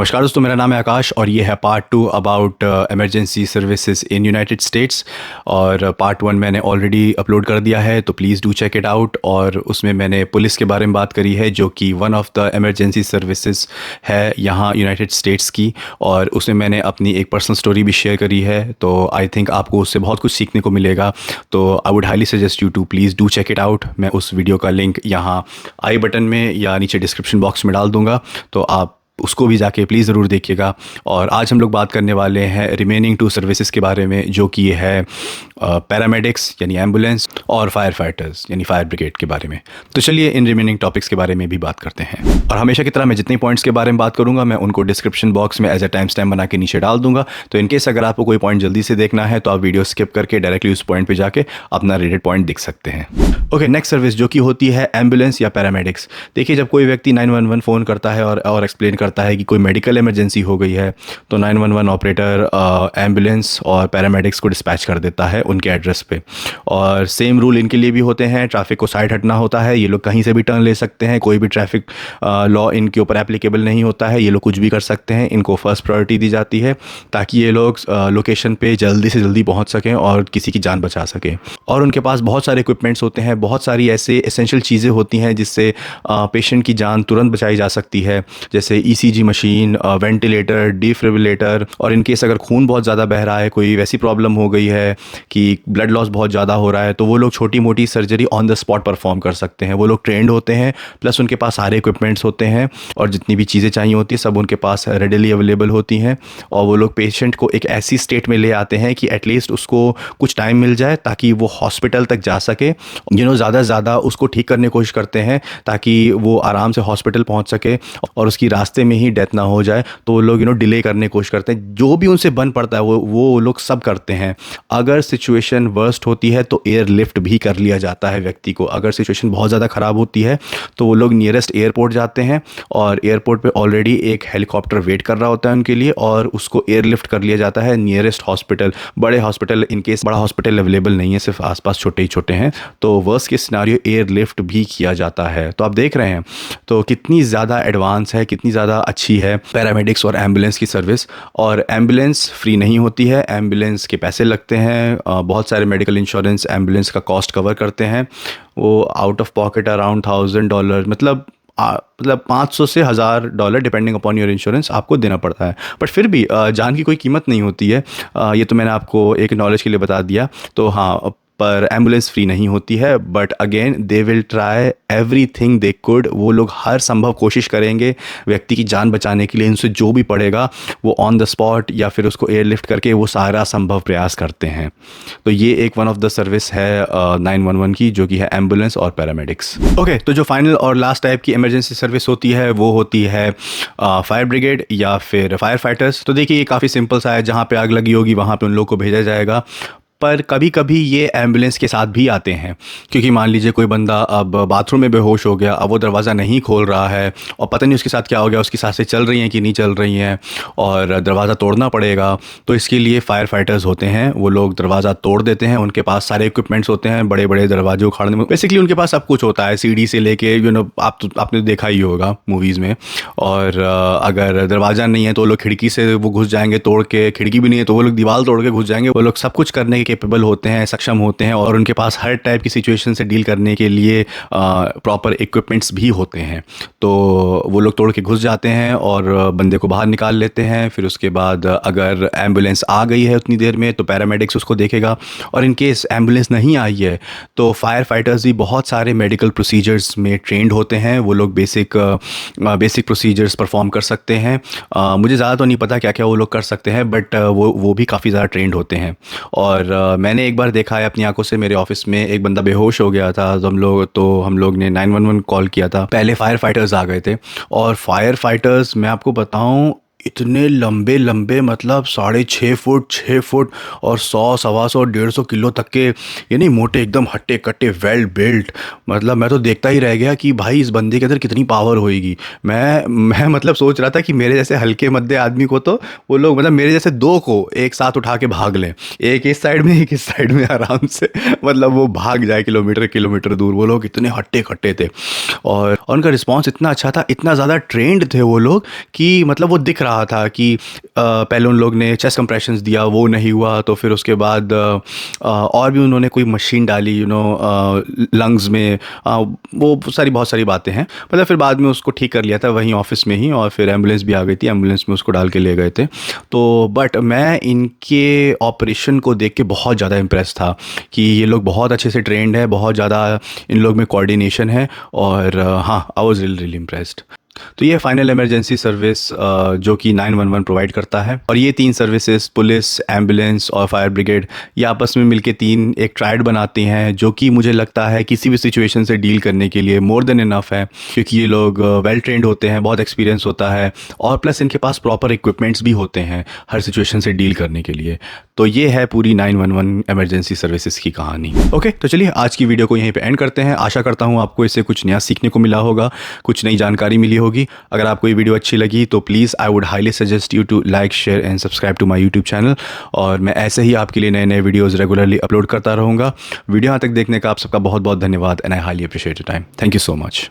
नमस्कार दोस्तों, मेरा नाम है आकाश और ये है part 2 about emergency services in United States. और पार्ट 1 मैंने ऑलरेडी अपलोड कर दिया है, तो please do check it out. और उसमें मैंने पुलिस के बारे में बात करी है, जो कि one of the emergency services है यहाँ यूनाइटेड स्टेट्स की। और उसमें मैंने अपनी एक पर्सनल स्टोरी भी शेयर करी है, तो आई थिंक आपको उससे बहुत कुछ सीखने को मिलेगा। तो I would highly suggest you to please do check it out. मैं उस वीडियो का लिंक यहाँ आई बटन में या नीचे डिस्क्रिप्शन बॉक्स में डाल दूँगा, तो आप उसको भी जाके प्लीज़ ज़रूर देखिएगा। और आज हम लोग बात करने वाले हैं रिमेनिंग 2 सर्विसेज के बारे में, जो कि है पैरामेडिक्स यानी एम्बुलेंस और फायर फाइटर्स यानी फायर ब्रिगेड के बारे में। तो चलिए इन रिमेनिंग टॉपिक्स के बारे में भी बात करते हैं। और हमेशा की तरह मैं जितने पॉइंट्स के बारे में बात करूंगा, मैं उनको डिस्क्रिप्शन बॉक्स में एज ए टाइम स्टैम्प बना के नीचे डाल दूंगा। तो इनकेस अगर आपको कोई पॉइंट जल्दी से देखना है, तो आप वीडियो स्किप करके डायरेक्टली उस पॉइंट पर जाके अपना रेटेड पॉइंट देख सकते हैं। ओके, नेक्स्ट सर्विस जो कि होती है एम्बुलेंस या पैरामेडिक्स। देखिए, जब कोई व्यक्ति 911 फ़ोन करता है और एक्सप्लेन करता है कि कोई मेडिकल इमरजेंसी हो गई है, तो 911 ऑपरेटर एम्बुलेंस और पैरामेडिक्स को डिस्पैच कर देता है उनके एड्रेस पे। और सेम रूल इनके लिए भी होते हैं। ट्रैफिक को साइड हटना होता है, ये लोग कहीं से भी टर्न ले सकते हैं, कोई भी ट्रैफिक लॉ इनके ऊपर एप्लीकेबल नहीं होता है, ये लोग कुछ भी कर सकते हैं। इनको फर्स्ट प्रायोरिटी दी जाती है ताकि ये लोग लोकेशन पे जल्दी से जल्दी पहुंच सकें और किसी की जान बचा सकें। और उनके पास बहुत सारे इक्विपमेंट्स होते हैं, बहुत सारी ऐसे एसेंशियल चीज़ें होती हैं जिससे पेशेंट की जान तुरंत बचाई जा सकती है, जैसे ECG मशीन, वेंटिलेटर, डिफिब्रिलेटर। और इनकेस अगर खून बहुत ज़्यादा बह रहा है, कोई वैसी प्रॉब्लम हो गई है कि ब्लड लॉस बहुत ज़्यादा हो रहा है, तो वो लोग छोटी मोटी surgery on the spot perform कर सकते हैं। वो लोग ट्रेंड होते हैं, प्लस उनके पास सारे इक्विपमेंट्स होते हैं और जितनी भी चीज़ें चाहिए होती है सब उनके पास रेडिली अवेलेबल होती हैं। और वो लोग पेशेंट को एक ऐसी स्टेट में ले आते हैं कि एटलीस्ट उसको कुछ टाइम मिल जाए ताकि वो हॉस्पिटल तक जा सके। ज़्यादा से ज़्यादा उसको ठीक करने की कोशिश करते हैं ताकि वो आराम से हॉस्पिटल पहुंच सके और उसकी रास्ते में ही डेथ ना हो जाए। तो वो लोग डिले करने की कोशिश करते हैं, जो भी उनसे बन पड़ता है वो लोग सब करते हैं। अगर सिचुएशन वर्स्ट होती है तो एयर लिफ्ट भी कर लिया जाता है व्यक्ति को। अगर सिचुएशन बहुत ज़्यादा ख़राब होती है तो वो लोग नियरेस्ट एयरपोर्ट जाते हैं और एयरपोर्ट पे ऑलरेडी एक हेलीकॉप्टर वेट कर रहा होता है उनके लिए, और उसको एयरलिफ्ट कर लिया जाता है नियरेस्ट हॉस्पिटल। बड़े हॉस्पिटल, इनकेस बड़ा हॉस्पिटल अवेलेबल नहीं है, सिर्फ आसपास छोटे ही छोटे हैं, तो वर्स्ट के सिनेरियो एयरलिफ्ट भी किया जाता है। तो आप देख रहे हैं तो कितनी ज़्यादा एडवांस है, कितनी ज़्यादा अच्छी है पैरामेडिक्स और एम्बुलेंस की सर्विस। और एम्बुलेंस फ्री नहीं होती है, एम्बुलेंस के पैसे लगते हैं। बहुत सारे मेडिकल इंश्योरेंस एम्बुलेंस का कॉस्ट कवर करते हैं। वो आउट ऑफ पॉकेट अराउंड $1000, मतलब 500 से $1000 डिपेंडिंग अपॉन योर इंश्योरेंस आपको देना पड़ता है। बट फिर भी जान की कोई कीमत नहीं होती है। ये तो मैंने आपको एक नॉलेज के लिए बता दिया। तो हाँ, पर एम्बुलेंस फ्री नहीं होती है, but again they will try everything they could. वो लोग हर संभव कोशिश करेंगे व्यक्ति की जान बचाने के लिए। इनसे जो भी पड़ेगा वो ऑन द स्पॉट या फिर उसको एयरलिफ्ट करके वो सारा संभव प्रयास करते हैं। तो ये एक वन ऑफ द सर्विस है 911 की, जो कि है एम्बुलेंस और पैरामेडिक्स। ओके, तो जो फाइनल और लास्ट टाइप की इमरजेंसी सर्विस होती है वो होती है फायर ब्रिगेड या फिर फायर फाइटर्स। तो देखिए, ये काफ़ी सिंपल सा है। जहाँ पे आग लगी होगी वहाँ पे उन लोग को भेजा जाएगा। पर कभी कभी ये एम्बुलेंस के साथ भी आते हैं, क्योंकि मान लीजिए कोई बंदा अब बाथरूम में बेहोश हो गया, अब वो दरवाज़ा नहीं खोल रहा है और पता नहीं उसके साथ क्या हो गया, उसकी सांसें चल रही हैं कि नहीं चल रही हैं और दरवाज़ा तोड़ना पड़ेगा। तो इसके लिए फायर फाइटर्स होते हैं, वो लोग दरवाज़ा तोड़ देते हैं। उनके पास सारे इक्विपमेंट्स होते हैं, बड़े बड़े दरवाजे उखाड़ने में बेसिकली उनके पास सब कुछ होता है, सीढ़ी से लेके आपने देखा ही होगा मूवीज़ में। और अगर दरवाज़ा नहीं है तो वो लोग खिड़की से वो घुस जाएंगे तोड़ के, खिड़की भी नहीं है तो वो लोग दीवार तोड़ के घुस जाएंगे। वो लोग सब कुछ करने केपेबल होते हैं, सक्षम होते हैं, और उनके पास हर टाइप की सिचुएशन से डील करने के लिए प्रॉपर इक्विपमेंट्स भी होते हैं। तो वो लोग तोड़ के घुस जाते हैं और बंदे को बाहर निकाल लेते हैं। फिर उसके बाद अगर एम्बुलेंस आ गई है उतनी देर में तो पैरामेडिक्स उसको देखेगा, और इन केस एम्बुलेंस नहीं आई है तो फायर फाइटर्स भी बहुत सारे मेडिकल प्रोसीजर्स में ट्रेंड होते हैं। वो लोग बेसिक प्रोसीजर्स परफॉर्म कर सकते हैं। मुझे ज़्यादा तो नहीं पता क्या क्या वो लोग कर सकते हैं, बट वो भी काफ़ी ज़्यादा ट्रेंड होते हैं। और मैंने एक बार देखा है अपनी आंखों से, मेरे ऑफिस में एक बंदा बेहोश हो गया था, तो हम लोग ने 911 कॉल किया था। पहले फायर फाइटर्स आ गए थे, और फायर फाइटर्स मैं आपको बताऊं इतने लंबे लंबे, मतलब 6.5 फुट 6 फुट और 100, 125, 150 किलो तक के, यानी मोटे एकदम हट्टे कट्टे वेल बिल्ट। मतलब मैं तो देखता ही रह गया कि भाई इस बंदे के अंदर कितनी पावर होएगी। मैं मतलब सोच रहा था कि मेरे जैसे हल्के मध्य आदमी को तो वो लोग, मतलब मेरे जैसे दो को एक साथ उठा के भाग लें, एक इस साइड में एक इस साइड में, आराम से मतलब वो भाग जाए किलोमीटर किलोमीटर दूर। वो लोग इतने हट्टे कट्टे थे और उनका रिस्पॉन्स इतना अच्छा था, इतना ज़्यादा ट्रेंड थे वो लोग कि मतलब वो दिख रहा रहा था कि पहले उन लोग ने चेस्ट कंप्रेशंस दिया, वो नहीं हुआ, तो फिर उसके बाद और भी उन्होंने कोई मशीन डाली लंग्स में, वो बहुत सारी बातें हैं। मतलब फिर बाद में उसको ठीक कर लिया था वहीं ऑफिस में ही, और फिर एम्बुलेंस भी आ गई थी, एम्बुलेंस में उसको डाल के ले गए थे। तो बट मैं इनके ऑपरेशन को देख के बहुत ज़्यादा इम्प्रेस था कि ये लोग बहुत अच्छे से ट्रेंड है, बहुत ज़्यादा इन लोग में कोऑर्डिनेशन है, और हाँ, आई वाज रियली इम्प्रेस्ड। तो ये फाइनल इमरजेंसी सर्विस जो कि 911 प्रोवाइड करता है, और ये 3 सर्विसेज, पुलिस, एम्बुलेंस और फायर ब्रिगेड, ये आपस में मिलके 3 एक ट्रायड बनाती हैं, जो कि मुझे लगता है किसी भी सिचुएशन से डील करने के लिए मोर देन इनफ है, क्योंकि ये लोग वेल ट्रेंड होते हैं, बहुत एक्सपीरियंस होता है, और प्लस इनके पास प्रॉपर इक्विपमेंट्स भी होते हैं हर सिचुएशन से डील करने के लिए। तो ये है पूरी 911 इमरजेंसी सर्विसेज की कहानी। ओके, तो चलिए आज की वीडियो को यहीं पे एंड करते हैं। आशा करता हूँ आपको इससे कुछ नया सीखने को मिला होगा, कुछ नई जानकारी मिली होगी। अगर आपको ये वीडियो अच्छी लगी तो please I would highly suggest you to like, share and subscribe to my YouTube channel, और मैं ऐसे ही आपके लिए नए नए वीडियोज़ रेगुलरली अपलोड करता रहूँगा। वीडियो यहाँ तक देखने का आप सबका बहुत बहुत धन्यवाद, and I highly appreciate your time. Thank you so much.